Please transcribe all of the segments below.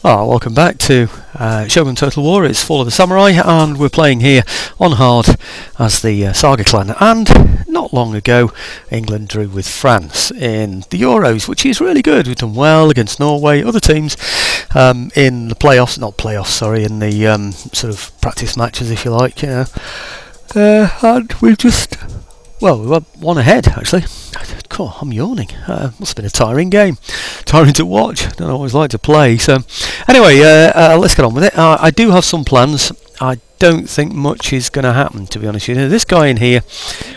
Welcome back to Shogun Total War. It's Fall of the Samurai, and we're playing here on hard as the Saga clan. And not long ago, England drew with France in the Euros, which is really good. We've done well against Norway, other teams in the playoffs, in the sort of practice matches, if you like, and we've just, we won ahead, actually. God, I'm yawning. Must have been a tiring game. Tiring to watch. Don't always like to play. So, anyway, let's get on with it. I do have some plans. I don't think much is going to happen, to be honest with you. This guy in here,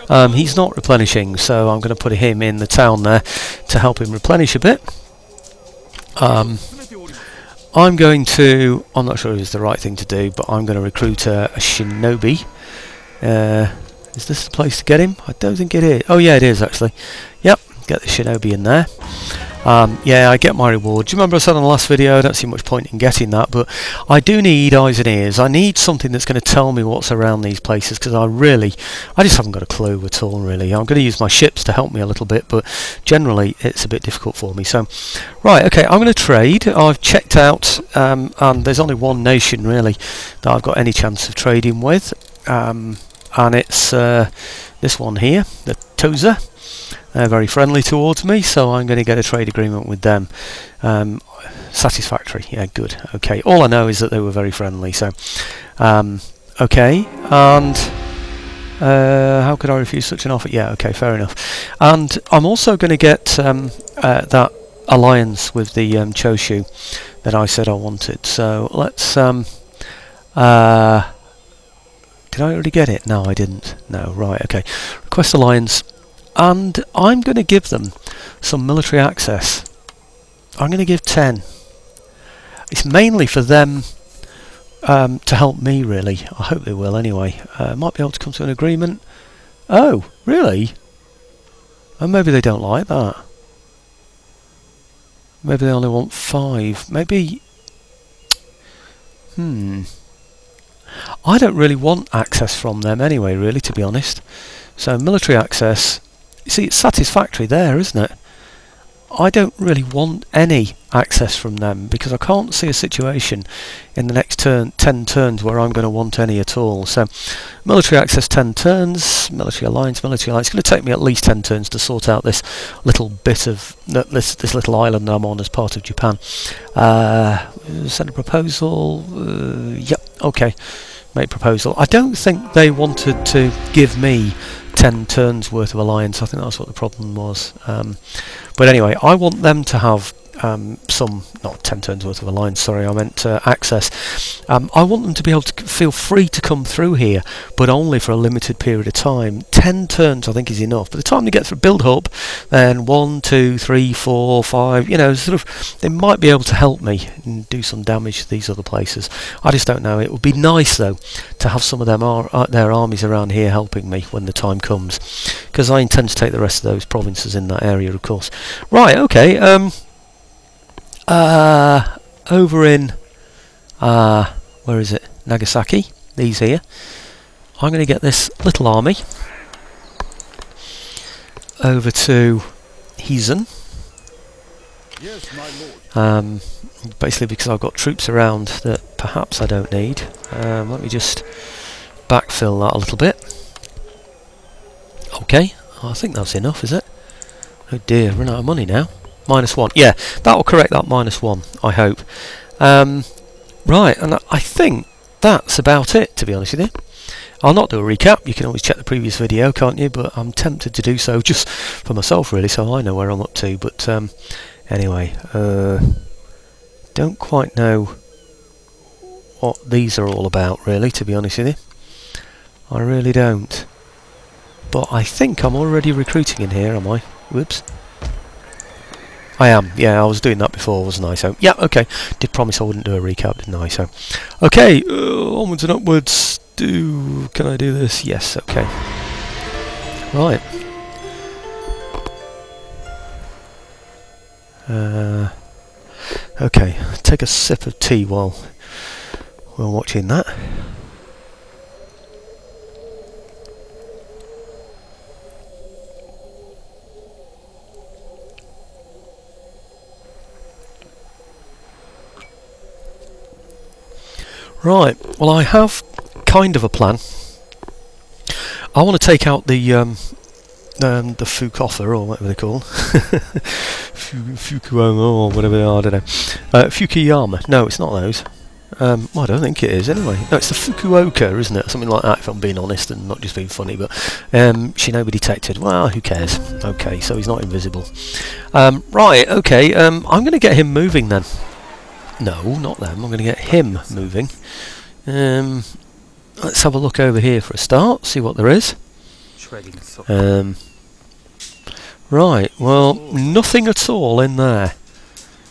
he's not replenishing, so I'm going to put him in the town there to help him replenish a bit. I'm not sure it's the right thing to do, but I'm going to recruit a shinobi. Is this the place to get him? I don't think it is. Oh yeah, it is actually. Yep, get the shinobi in there. Yeah, I get my reward. Do you remember I said on the last video, I don't see much point in getting that, but I do need eyes and ears. I need something that's going to tell me what's around these places, because I just haven't got a clue at all, really. I'm going to use my ships to help me a little bit, but generally it's a bit difficult for me. So, right, okay, I'm going to trade. I've checked out, and there's only one nation, really, that I've got any chance of trading with. And it's this one here, the Toza. They're very friendly towards me, so I'm going to get a trade agreement with them. Satisfactory, yeah, good. Okay, all I know is that they were very friendly, so okay. And how could I refuse such an offer? Yeah, okay, fair enough. And I'm also going to get that alliance with the Choshu that I said I wanted. So let's did I already get it? No, I didn't. No, right, okay. Request alliance, and I'm going to give them some military access. I'm going to give 10. It's mainly for them to help me, really. I hope they will anyway. Might be able to come to an agreement. Oh, really? Oh, maybe they don't like that. Maybe they only want 5. Maybe... I don't really want access from them anyway, really, to be honest. So military access, you see, it's satisfactory there, isn't it? I don't really want any access from them, because I can't see a situation in the next 10 turns where I'm going to want any at all. So military access 10 turns, military alliance. It's going to take me at least 10 turns to sort out this little bit of this little island that I'm on as part of Japan. Send a proposal. Yep, okay. Make proposal. I don't think they wanted to give me 10 turns worth of alliance. I think that's what the problem was. But anyway, I want them to have not 10 turns worth of alliance, sorry, I meant access. I want them to be able to feel free to come through here, but only for a limited period of time. 10 turns I think is enough. By the time they get through build up, then 1, 2, 3, 4, 5, they might be able to help me and do some damage to these other places. I just don't know. It would be nice though to have some of them their armies around here helping me when the time comes, because I intend to take the rest of those provinces in that area, of course. Right, okay. Over in where is it? Nagasaki. These here. I'm going to get this little army over to Hizen. Yes, my lord. Basically because I've got troops around that perhaps I don't need. Let me just backfill that a little bit. Okay, I think that's enough, is it? Oh dear, run out of money now. -1. Yeah, that will correct that -1, I hope. Right, and I think that's about it, to be honest with you. I'll not do a recap. You can always check the previous video, can't you? But I'm tempted to do so just for myself, really, so I know where I'm up to. But anyway, don't quite know what these are all about, really, to be honest with you. I really don't. But I think I'm already recruiting in here, am I? Whoops. I am, yeah, I was doing that before, wasn't I? So, yeah, okay. Did promise I wouldn't do a recap, didn't I? So, okay, onwards and upwards. Can I do this? Yes, okay. Right. Okay, take a sip of tea while we're watching that. Right, well I have kind of a plan. I want to take out the Fukoffer, or whatever they're called. Fukuoka, or whatever they are, I don't know. Fukuyama. No, it's not those. Well, I don't think it is anyway. No, it's the Fukuoka, isn't it? Something like that, if I'm being honest and not just being funny. But Shinobi detected. Well, who cares? Okay, so he's not invisible. Right, okay, I'm going to get him moving then. No, not them. I'm going to get him moving. Let's have a look over here for a start, see what there is. Right, well, nothing at all in there.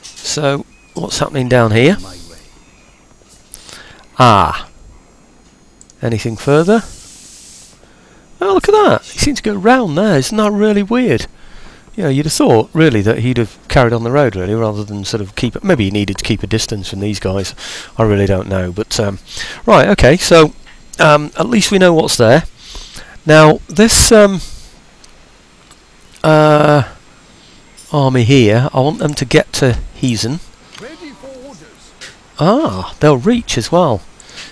So, what's happening down here? Ah. Anything further? Oh, look at that. He seems to go round there. Isn't that really weird? Yeah, you'd have thought, really, that he'd have carried on the road, really, rather than sort of keep... Maybe he needed to keep a distance from these guys. I really don't know. But, right, okay, so, at least we know what's there. Now, this army here, I want them to get to Heesen. Ah, they'll reach as well.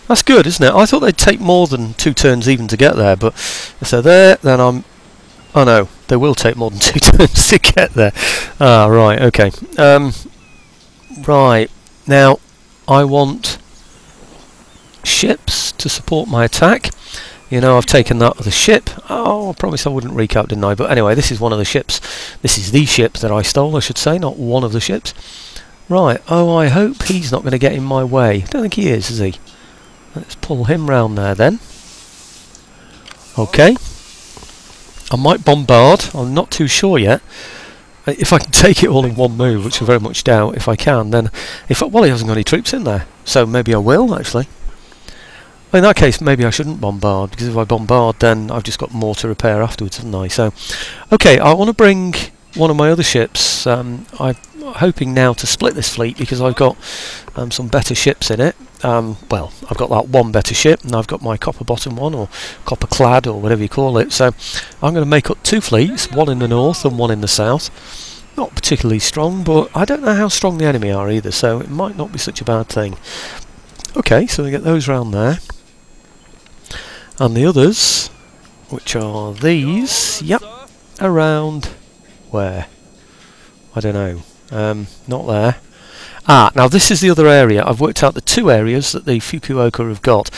That's good, isn't it? I thought they'd take more than 2 turns even to get there, but if they're there, then I'm... Oh no, they will take more than 2 turns to get there. Ah, right, okay. Right, now, I want ships to support my attack. You know, I've taken that other ship. Oh, I promised I wouldn't recap, didn't I? But anyway, this is one of the ships. This is the ship that I stole, I should say, not one of the ships. Right, oh, I hope he's not going to get in my way. I don't think he is he? Let's pull him round there then. Okay. I might bombard. I'm not too sure yet. If I can take it all in one move, which I very much doubt. If I can, then... well, he hasn't got any troops in there. So maybe I will, actually. In that case, maybe I shouldn't bombard, because if I bombard, then I've just got more to repair afterwards, haven't I? So, okay, I want to bring one of my other ships. I'm hoping now to split this fleet, because I've got some better ships in it. Well, I've got that one better ship, and I've got my copper bottom one, or copper clad, or whatever you call it. So, I'm going to make up 2 fleets, one in the north and one in the south. Not particularly strong, but I don't know how strong the enemy are either, so it might not be such a bad thing. Okay, so we get those round there. And the others, which are these, yep, around where? I don't know. Not there. Ah, now this is the other area. I've worked out the 2 areas that the Fukuoka have got,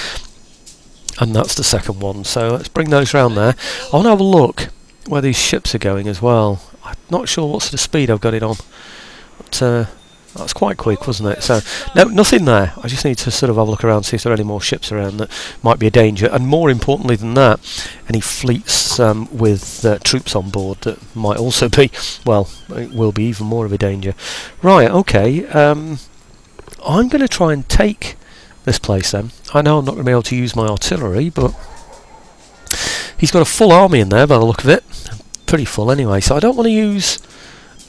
and that's the second one. So let's bring those round there. I want to have a look where these ships are going as well. I'm not sure what sort of speed I've got it on, but that's quite quick, wasn't it? So, no, nothing there. I just need to sort of have a look around, see if there are any more ships around that might be a danger. And more importantly than that, any fleets with troops on board that might also be, well, it will be even more of a danger. Right, okay. I'm going to try and take this place then. I know I'm not going to be able to use my artillery, but he's got a full army in there by the look of it. Pretty full anyway, so I don't want to use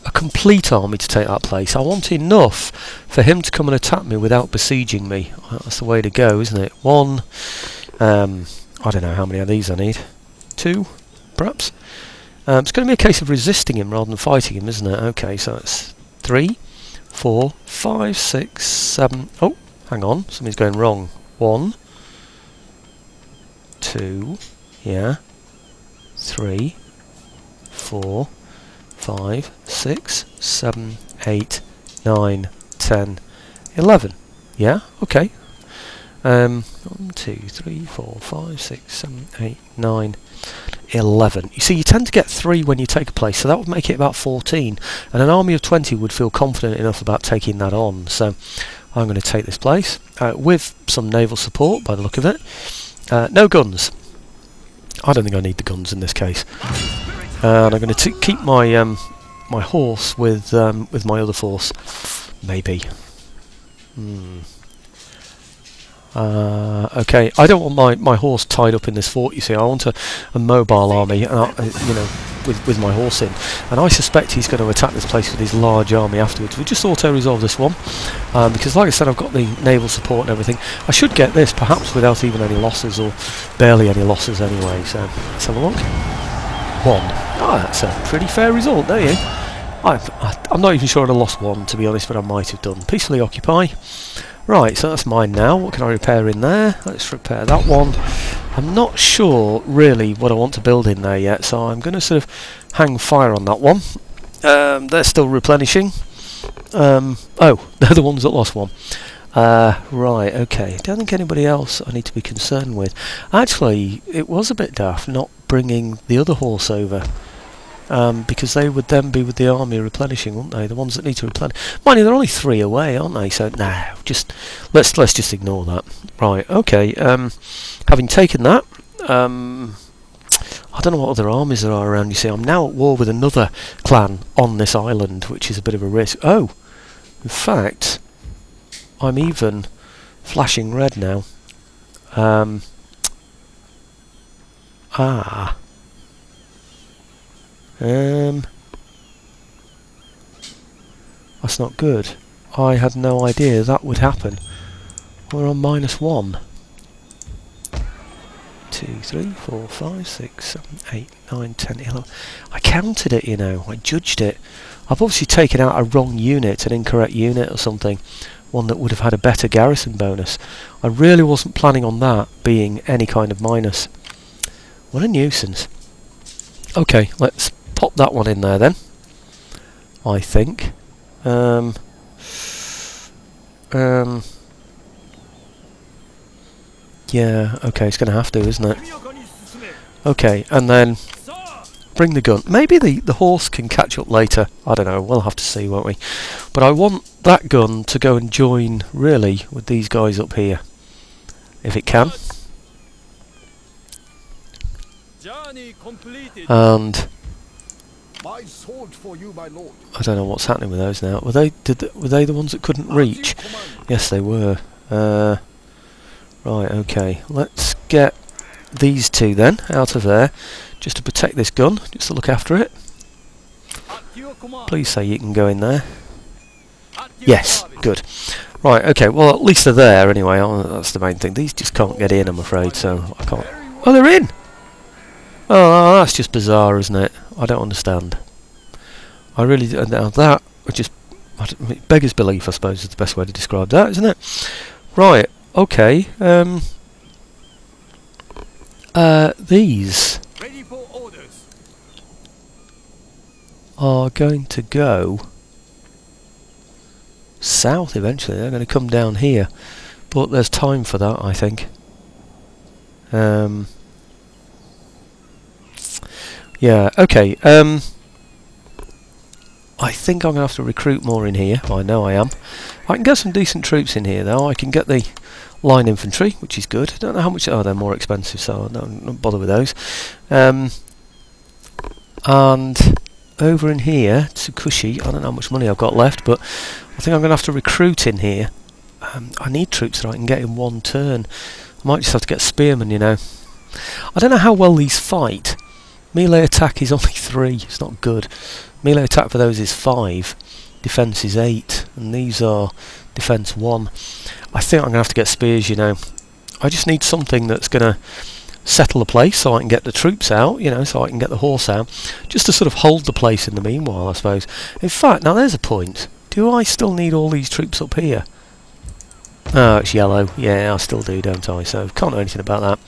a complete army to take that place. I want enough for him to come and attack me without besieging me. That's the way to go, isn't it? 1, I don't know how many of these I need. 2, perhaps? It's going to be a case of resisting him rather than fighting him, isn't it? Okay, so it's 3, 4, 5, 6, 7... Oh, hang on, something's going wrong. 1, 2, yeah, 3, 4, 5, 6, 7, 8, 9, 10, 11. Yeah, okay. 1, 2, 3, 4, 5, 6, 7, 8, 9, 11. You see, you tend to get 3 when you take a place, so that would make it about 14. And an army of 20 would feel confident enough about taking that on. So I'm going to take this place with some naval support, by the look of it. No guns. I don't think I need the guns in this case. And I'm going to keep my my horse with my other force, maybe. Okay, I don't want my horse tied up in this fort. You see, I want a mobile army, you know, with my horse in. And I suspect he's going to attack this place with his large army afterwards. We just auto-resolve this one, because, like I said, I've got the naval support and everything. I should get this, perhaps without even any losses, or barely any losses anyway. So let's have a look. 1. Oh, that's a pretty fair result, there you go. I'm not even sure I'd have lost 1, to be honest, but I might have done. Peacefully occupy. Right, so that's mine now. What can I repair in there? Let's repair that one. I'm not sure really what I want to build in there yet, so I'm going to sort of hang fire on that one. They're still replenishing. Oh, they're the ones that lost one. Right, okay. Don't think anybody else I need to be concerned with. Actually, it was a bit daft not bringing the other horse over. Because they would then be with the army replenishing, wouldn't they? The ones that need to replenish. Mind you, they're only 3 away, aren't they? So no, just let's just ignore that. Right, okay. Having taken that, I don't know what other armies there are around. You see, I'm now at war with another clan on this island, which is a bit of a risk. Oh, in fact, I'm even flashing red now. That's not good. I had no idea that would happen. We're on -1. 2, 3, 4, 5, 6, 7, 8, 9, 10, 11. I counted it, you know. I judged it. I've obviously taken out a wrong unit, an incorrect unit or something. One that would have had a better garrison bonus. I really wasn't planning on that being any kind of minus. What a nuisance. Okay, let's pop that one in there then. I think. Yeah, okay, it's going to have to, isn't it? Okay, and then bring the gun. Maybe the horse can catch up later. I don't know, we'll have to see, won't we? But I want that gun to go and join, really, with these guys up here. If it can. And My sword for you, my lord. I don't know what's happening with those now. Were they the ones that couldn't reach? Yes, they were. Right, okay. Let's get these two then out of there, just to protect this gun, just to look after it. Please say you can go in there. Yes, good. Right, okay. Well, at least they're there anyway. Oh, that's the main thing. These just can't get in, I'm afraid. So I can't. Oh, they're in. Oh, that's just bizarre, isn't it? I don't understand. I really now that just it beggars belief, I suppose, is the best way to describe that, isn't it? Right. Okay. These are going to go south eventually. They're going to come down here, but there's time for that, I think. Yeah, okay. I think I'm going to have to recruit more in here. I know I am. I can get some decent troops in here, though. I can get the line infantry, which is good. I don't know how much... Oh, they're more expensive, so I don't bother with those. And over in here, Tsukushi, I don't know how much money I've got left, but I think I'm going to have to recruit in here. I need troops that I can get in one turn. I might just have to get spearmen, you know. I don't know how well these fight. Melee attack is only 3, it's not good. Melee attack for those is 5, defence is 8, and these are defence 1. I think I'm going to have to get spears, you know. I just need something that's going to settle the place so I can get the troops out, you know, so I can get the horse out, just to sort of hold the place in the meanwhile, I suppose. In fact, now there's a point. Do I still need all these troops up here? Oh, it's yellow. Yeah, I still do, don't I? So can't do anything about that.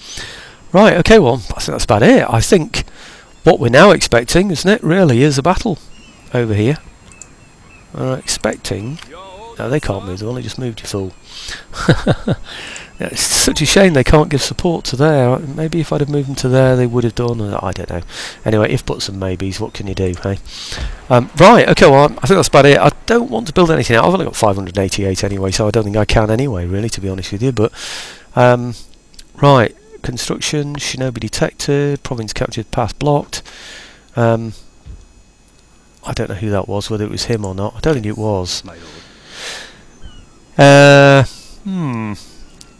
Right, okay, well, I think that's about it. I think what we're now expecting, isn't it, really, is a battle over here. We're expecting... No, they can't move, they've only just moved, you fool. Yeah, it's such a shame they can't give support to there. Maybe if I'd have moved them to there, they would have done. I don't know. Anyway, if buts and maybes, what can you do, hey? Right, okay, well, I think that's about it. I don't want to build anything out. I've only got 588 anyway, so I don't think I can anyway, really, to be honest with you. But, right. Construction, shinobi detected, province captured, path blocked. I don't know who that was, whether it was him or not. I don't think it was.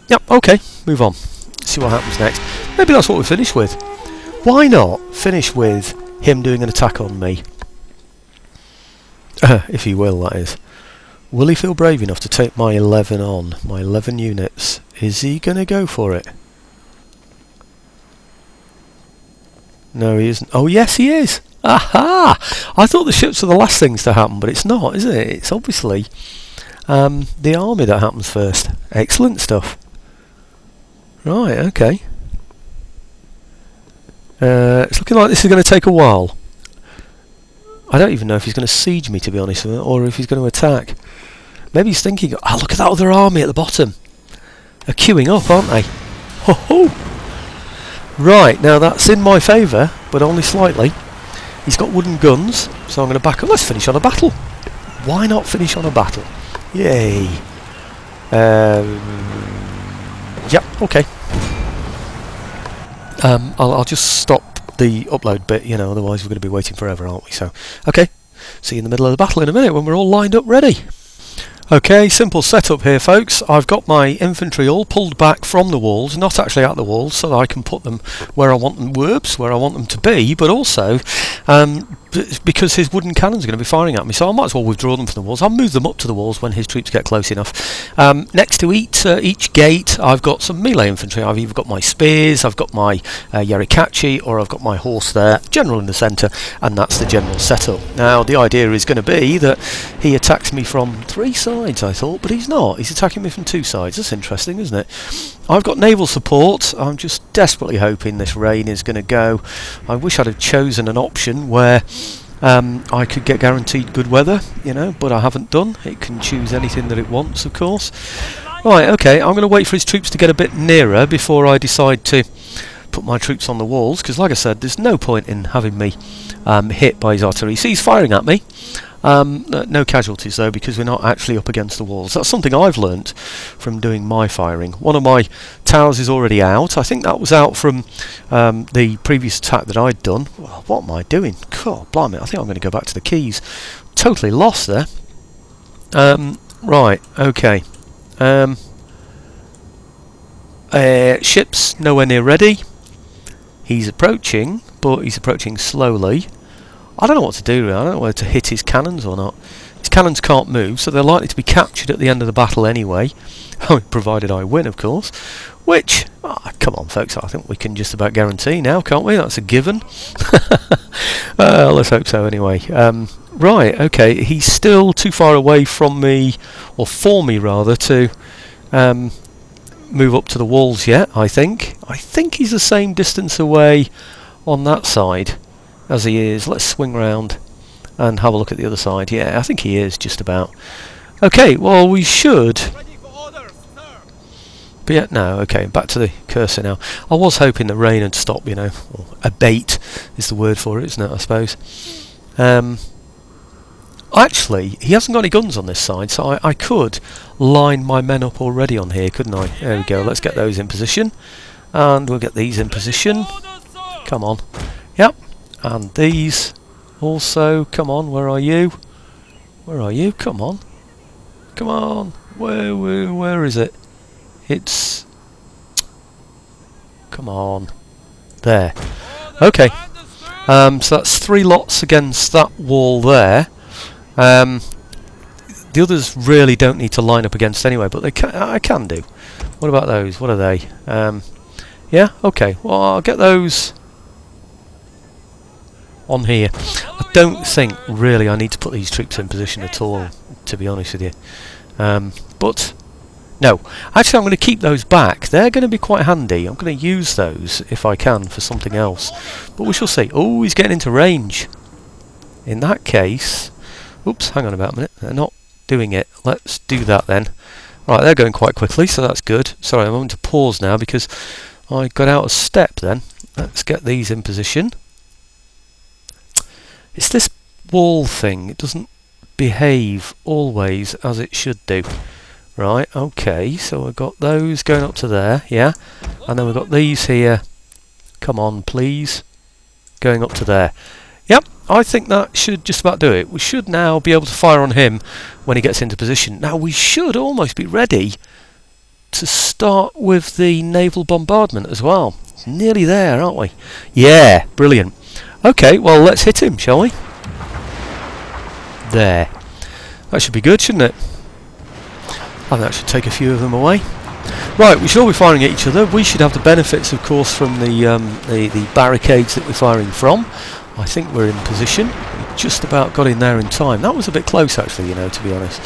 Yep, okay, move on. See what happens next. Maybe that's what we finish with. Why not finish with him doing an attack on me? If he will, that is. Will he feel brave enough to take my 11 on? My 11 units? Is he going to go for it? No, he isn't. Oh, yes, he is! Aha! I thought the ships were the last things to happen, but it's not, is it? It's obviously the army that happens first. Excellent stuff. Right, okay. It's looking like this is going to take a while. I don't even know if he's going to siege me, to be honest, or if he's going to attack. Maybe he's thinking, oh, look at that other army at the bottom. They're queuing up, aren't they? Ho ho! Right, now that's in my favour, but only slightly. He's got wooden guns, so I'm going to back up. Let's finish on a battle. Why not finish on a battle? Yay! Yep, okay. I'll just stop the upload bit, you know, otherwise we're going to be waiting forever, aren't we? So, okay. See you in the middle of the battle in a minute when we're all lined up ready. Okay, simple setup here, folks. I've got my infantry all pulled back from the walls, not actually at the walls, so that I can put them where I want them, where I want them to be, but also because his wooden cannons are going to be firing at me, so I might as well withdraw them from the walls. I'll move them up to the walls when his troops get close enough. Next to each gate, I've got some melee infantry. I've either got my spears, I've got my yarikachi, or I've got my horse there, general in the centre, and that's the general setup. Now, the idea is going to be that he attacks me from 3 sides, I thought, but he's not. He's attacking me from 2 sides. That's interesting, isn't it? I've got naval support. I'm just desperately hoping this rain is going to go. I wish I'd have chosen an option where I could get guaranteed good weather, you know, but I haven't done. It can choose anything that it wants, of course. Right, okay, I'm going to wait for his troops to get a bit nearer before I decide to put my troops on the walls, because like I said, there's no point in having me hit by his artillery. See, he's firing at me. No casualties though, because we're not actually up against the walls. That's something I've learnt from doing my firing. One of my towers is already out. I think that was out from the previous attack that I'd done. Well, what am I doing? God, blimey, I think I'm going to go back to the keys. Totally lost there. Right, okay. Ship's nowhere near ready. He's approaching, but he's approaching slowly. I don't know what to do really. I don't know whether to hit his cannons or not. His cannons can't move, so they're likely to be captured at the end of the battle anyway. Provided I win, of course. Which, come on folks, I think we can just about guarantee now, can't we? That's a given. Let's hope so anyway. Right, okay, he's still too far away from me, or for me rather, to move up to the walls yet, I think. I think he's the same distance away on that side as he is. Let's swing round and have a look at the other side. Yeah, I think he is just about. Okay, well we should. But yeah, no, okay, back to the cursor now. I was hoping the rain would stop, you know, or abate is the word for it, isn't it, I suppose. Actually, he hasn't got any guns on this side, so I could line my men up already on here, couldn't I? There we go, let's get those in position. And we'll get these in position. Come on. Yep. And these also. Come on, where are you? Where are you? Come on. Come on. Where is it? It's... Come on. There. Okay. So that's 3 lots against that wall there. The others really don't need to line up against anyway, but they can, I can do. What about those? What are they? Yeah? Okay. Well, I'll get those on here. I don't think really I need to put these troops in position at all, to be honest with you. But no, actually I'm going to keep those back. They're going to be quite handy. I'm going to use those if I can for something else, but we shall see. Oh, he's getting into range. In that case, oops, hang on about a minute, they're not doing it. Let's do that then. Right, they're going quite quickly, so that's good. Sorry, I'm going to pause now because I got out of step then. Let's get these in position. It's this wall thing, it doesn't behave always as it should do. Right, okay, so we've got those going up to there, yeah, and then we've got these here, come on please, going up to there. Yep, I think that should just about do it. We should now be able to fire on him when he gets into position. Now we should almost be ready to start with the naval bombardment as well. It's nearly there, aren't we? Yeah, brilliant. Okay, well let's hit him, shall we? There. That should be good, shouldn't it? And that should take a few of them away. Right, we should all be firing at each other. We should have the benefits, of course, from the barricades that we're firing from. I think we're in position. We just about got in there in time. That was a bit close, actually, you know, to be honest.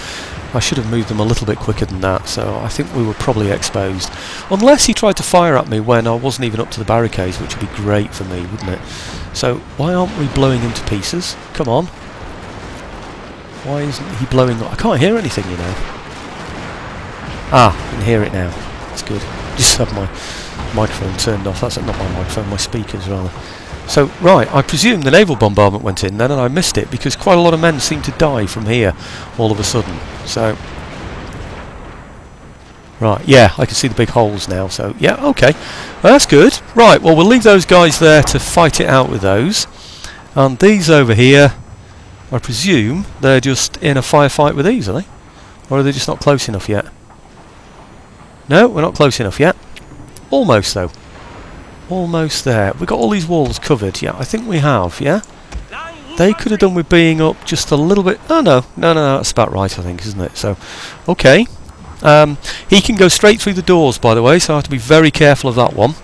I should have moved them a little bit quicker than that, so I think we were probably exposed. Unless he tried to fire at me when I wasn't even up to the barricades, which would be great for me, wouldn't it? So, why aren't we blowing him to pieces? Come on. Why isn't he blowing up? I can't hear anything, you know. Ah, I can hear it now. That's good. Just have my microphone turned off. That's not my microphone, my speakers rather. So, right, I presume the naval bombardment went in then and I missed it because quite a lot of men seem to die from here all of a sudden. So, right, yeah, I can see the big holes now. So, yeah, okay. Well, that's good. Right, well, we'll leave those guys there to fight it out with those. And these over here, I presume they're just in a firefight with these, are they? Or are they just not close enough yet? No, we're not close enough yet. Almost, though. Almost there. We've got all these walls covered. Yeah, I think we have, yeah? They could have done with being up just a little bit... Oh, no, that's about right, I think, isn't it? So, okay. He can go straight through the doors, by the way, so I have to be very careful of that one.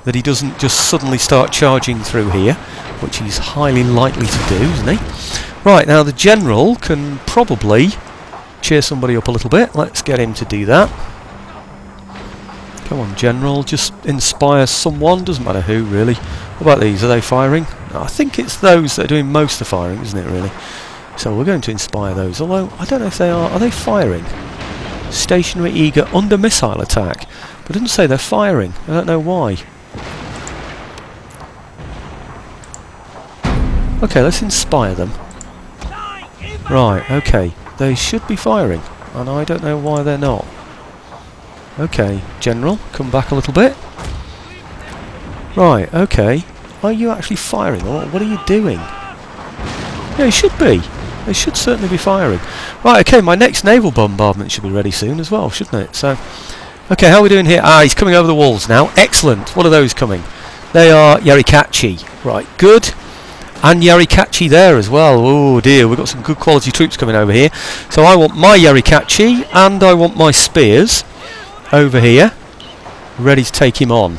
That he doesn't just suddenly start charging through here, which he's highly likely to do, isn't he? Right, now the General can probably cheer somebody up a little bit. Let's get him to do that. Come on, General, just inspire someone, doesn't matter who, really. What about these? Are they firing? I think it's those that are doing most of the firing, isn't it, really? So we're going to inspire those, although I don't know if they are. Are they firing? Stationary, eager, under missile attack. But it doesn't say they're firing. I don't know why. Okay, let's inspire them. Right, okay. They should be firing, and I don't know why they're not. Okay, General, come back a little bit. Right, okay. Are you actually firing, or what are you doing? Yeah, you should be. They should certainly be firing. Right, okay, my next naval bombardment should be ready soon as well, shouldn't it? So, okay, how are we doing here? Ah, he's coming over the walls now. Excellent. What are those coming? They are Yarikachi. Right, good. And Yarikachi there as well. Oh dear, we've got some good quality troops coming over here. So I want my Yarikachi and I want my spears over here, ready to take him on.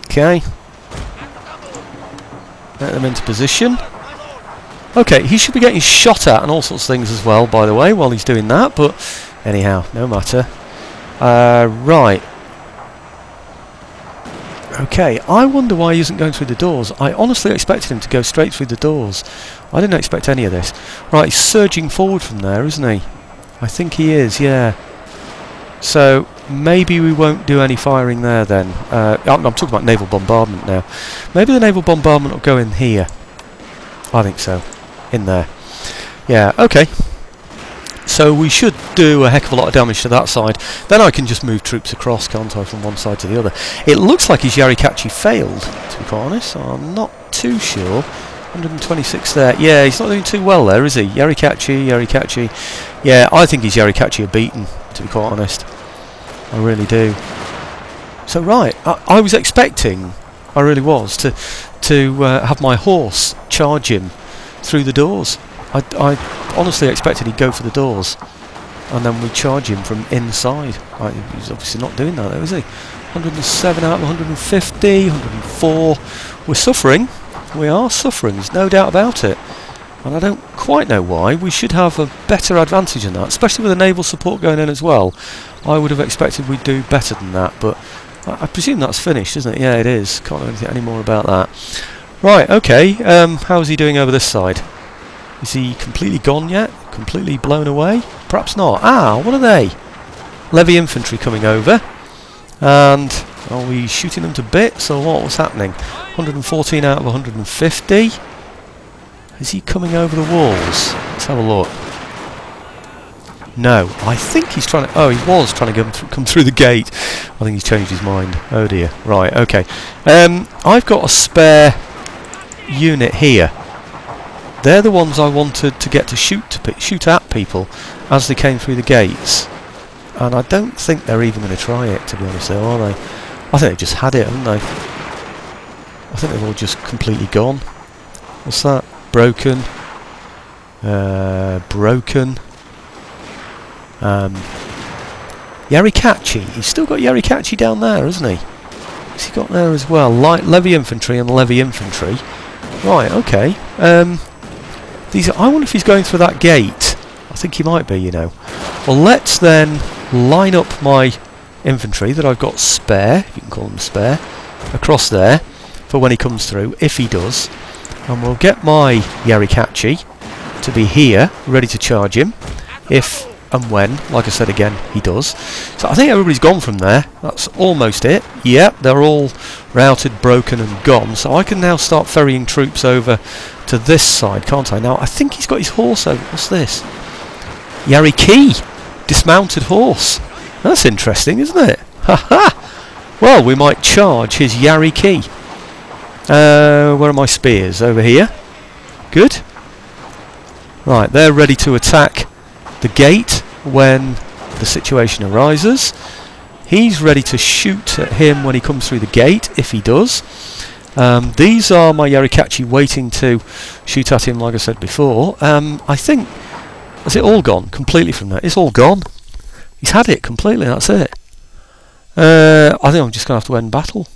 Okay. Get them into position. Okay, he should be getting shot at and all sorts of things as well, by the way, while he's doing that, but anyhow, no matter. Right. Okay, I wonder why he isn't going through the doors. I honestly expected him to go straight through the doors. I didn't expect any of this. Right, he's surging forward from there, isn't he? I think he is, yeah. So, maybe we won't do any firing there then. I'm talking about naval bombardment now. Maybe the naval bombardment will go in here. I think so. In there. Yeah, okay. So we should do a heck of a lot of damage to that side. Then I can just move troops across, can't I, from one side to the other. It looks like his Yarikachi failed, to be quite honest. I'm not too sure. 126 there. Yeah, he's not doing too well there, is he? Yarikachi. Yeah, I think his Yarikachi are beaten, to be quite honest. I really do. So right, I was expecting, I really was, to have my horse charge him through the doors. I honestly expected he'd go for the doors and then we'd charge him from inside. He's obviously not doing that though, is he? 107 out of 150, 104. We're suffering. We are suffering, there's no doubt about it. And I don't quite know why. We should have a better advantage in that, especially with the naval support going in as well. I would have expected we'd do better than that, but I presume that's finished, isn't it? Yeah, it is. Can't know anything any more about that. Right, okay. How's he doing over this side? Is he completely gone yet? Completely blown away? Perhaps not. Ah, what are they? Levy infantry coming over. And are we shooting them to bits or what? What's happening? 114 out of 150. Is he coming over the walls? Let's have a look. No, I think he's trying to... Oh, he was trying to come through the gate. I think he's changed his mind. Oh dear. Right, okay. I've got a spare unit here. They're the ones I wanted to get to shoot at people as they came through the gates. And I don't think they're even going to try it, to be honest, though, are they? I think they've just had it, haven't they? I think they've all just completely gone. What's that? Broken. Broken. Yarikachi. He's still got Yarikachi down there, hasn't he? What's he got there as well? Light levy infantry and levy infantry. Right, okay. I wonder if he's going through that gate I think he might be, you know. Well, let's then line up my infantry that I've got spare, if you can call them spare, across there for when he comes through, if he does. And we'll get my Yarikachi to be here, ready to charge him, if and when, like I said again, he does. So I think everybody's gone from there. That's almost it. Yep, they're all routed, broken and gone. So I can now start ferrying troops over to this side, can't I? Now, I think he's got his horse over. What's this? Yariki! Dismounted horse. That's interesting, isn't it? Ha-ha! Well, we might charge his Yariki. Where are my spears? Over here. Good. Right, they're ready to attack the gate when the situation arises. He's ready to shoot at him when he comes through the gate, if he does. These are my Yarikachi waiting to shoot at him, like I said before. I think... Has it all gone completely from that? It's all gone. He's had it completely, that's it. I think I'm just going to have to end battle.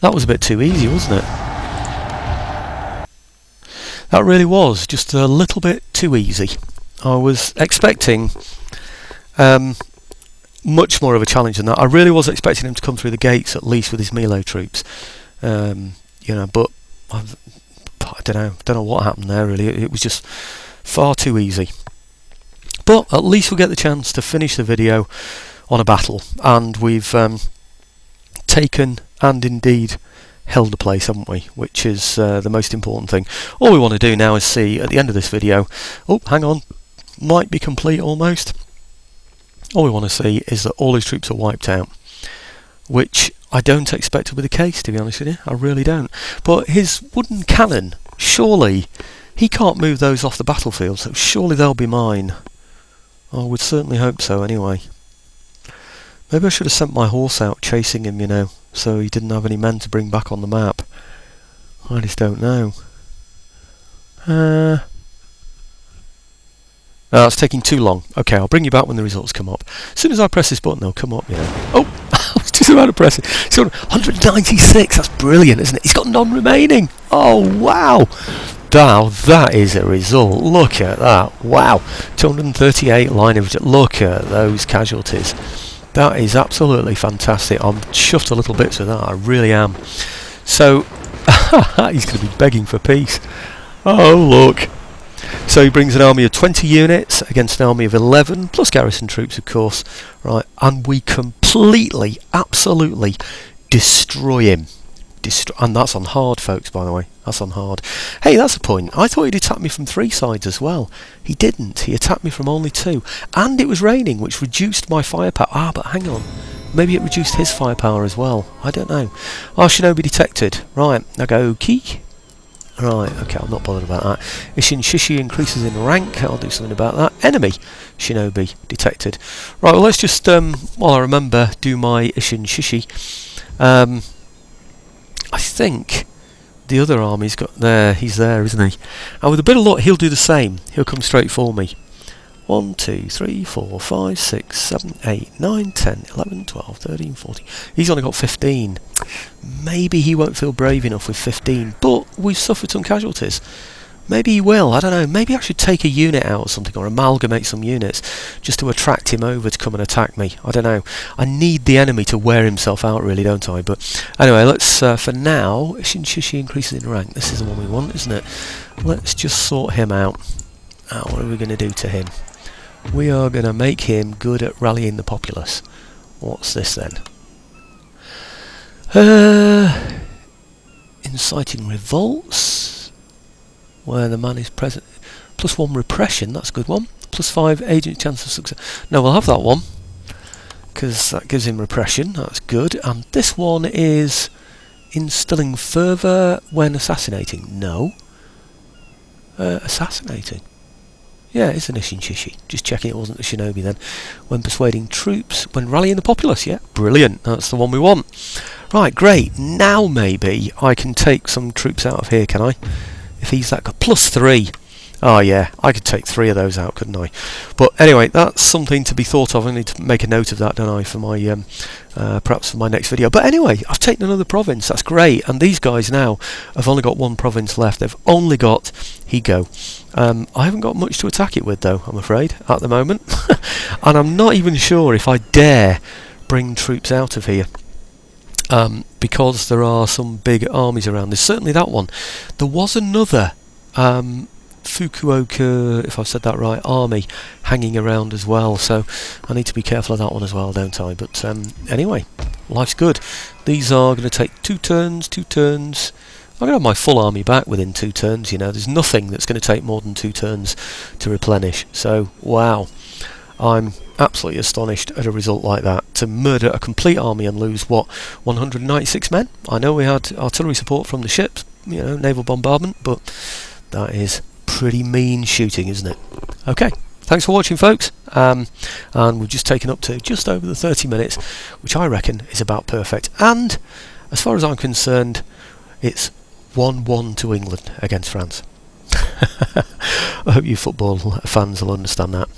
That was a bit too easy, wasn't it? That really was just a little bit too easy. I was expecting much more of a challenge than that. I really was expecting him to come through the gates at least with his melee troops. You know, but I don't know what happened there really. It was just far too easy. But at least we'll get the chance to finish the video on a battle, and we've taken and indeed held the place, haven't we? Which is the most important thing. All we want to do now is see at the end of this video. Oh, hang on, might be complete almost. All we want to see is that all his troops are wiped out, which I don't expect to be the case, to be honest with you. I really don't. But his wooden cannon, surely he can't move those off the battlefield, so surely they'll be mine. I would certainly hope so anyway. Maybe I should have sent my horse out chasing him, you know, so he didn't have any men to bring back on the map. I just don't know. It's taking too long. Okay, I'll bring you back when the results come up. As soon as I press this button, they'll come up, you know. Oh! I was just about to press it. So 196, that's brilliant, isn't it? He's got none remaining! Oh, wow! Now, that is a result. Look at that. Wow. 238 line of... Look at those casualties. That is absolutely fantastic. I'm chuffed a little bit with that. I really am. So, he's going to be begging for peace. Oh, look. So he brings an army of 20 units against an army of 11, plus garrison troops, of course. Right, and we completely, absolutely destroy him. And that's on hard, folks, by the way. That's on hard. Hey, that's a point. I thought he'd attack me from 3 sides as well. He didn't. He attacked me from only 2. And it was raining, which reduced my firepower. Ah, but hang on. Maybe it reduced his firepower as well. I don't know. Oh, Shinobi detected. Right, I go key. Right, okay, I'm not bothered about that. Ishin Shishi increases in rank. I'll do something about that. Enemy Shinobi detected. Right, well, let's just, while I remember, do my Ishin Shishi. I think the other army's got there. He's there, isn't he? And with a bit of luck, he'll do the same. He'll come straight for me. 1, 2, 3, 4, 5, 6, 7, 8, 9, 10, 11, 12, 13, 14. He's only got 15. Maybe he won't feel brave enough with 15, but we've suffered some casualties. Maybe he will, I don't know. Maybe I should take a unit out or something, or amalgamate some units, just to attract him over to come and attack me. I don't know. I need the enemy to wear himself out, really, don't I? But anyway, let's, for now, Ishin Shishi increases in rank. This is the one we want, isn't it? Let's just sort him out. What are we going to do to him? We are going to make him good at rallying the populace. What's this then? Inciting revolts, where the man is present. +1 repression, that's a good one. +5 agent chance of success. No, we'll have that one, because that gives him repression, that's good. And this one is instilling fervour when assassinating. No. Assassinating. Yeah, it's an Ishin Shishi. Just checking it wasn't a Shinobi then. When persuading troops, when rallying the populace, yeah, brilliant, that's the one we want. Right, great, now maybe I can take some troops out of here, can I? If he's that good. +3. Oh yeah, I could take 3 of those out, couldn't I? But anyway, that's something to be thought of. I need to make a note of that, don't I, for my perhaps for my next video. But anyway, I've taken another province. That's great. And these guys now have only got 1 province left. They've only got Higo. I haven't got much to attack it with, though, I'm afraid, at the moment. And I'm not even sure if I dare bring troops out of here. Because there are some big armies around. There's certainly that one. There was another Fukuoka, if I've said that right, army hanging around as well, so I need to be careful of that one as well, don't I? But anyway, life's good. These are going to take 2 turns, 2 turns. I'm going to have my full army back within 2 turns, you know. There's nothing that's going to take more than 2 turns to replenish. So, wow. I'm absolutely astonished at a result like that. To murder a complete army and lose, what, 196 men? I know we had artillery support from the ships, you know, naval bombardment, but that is pretty mean shooting, isn't it? Okay, thanks for watching, folks. And we've just taken up to just over the 30 minutes, which I reckon is about perfect. And as far as I'm concerned, it's 1-1 to England against France. I hope you football fans will understand that.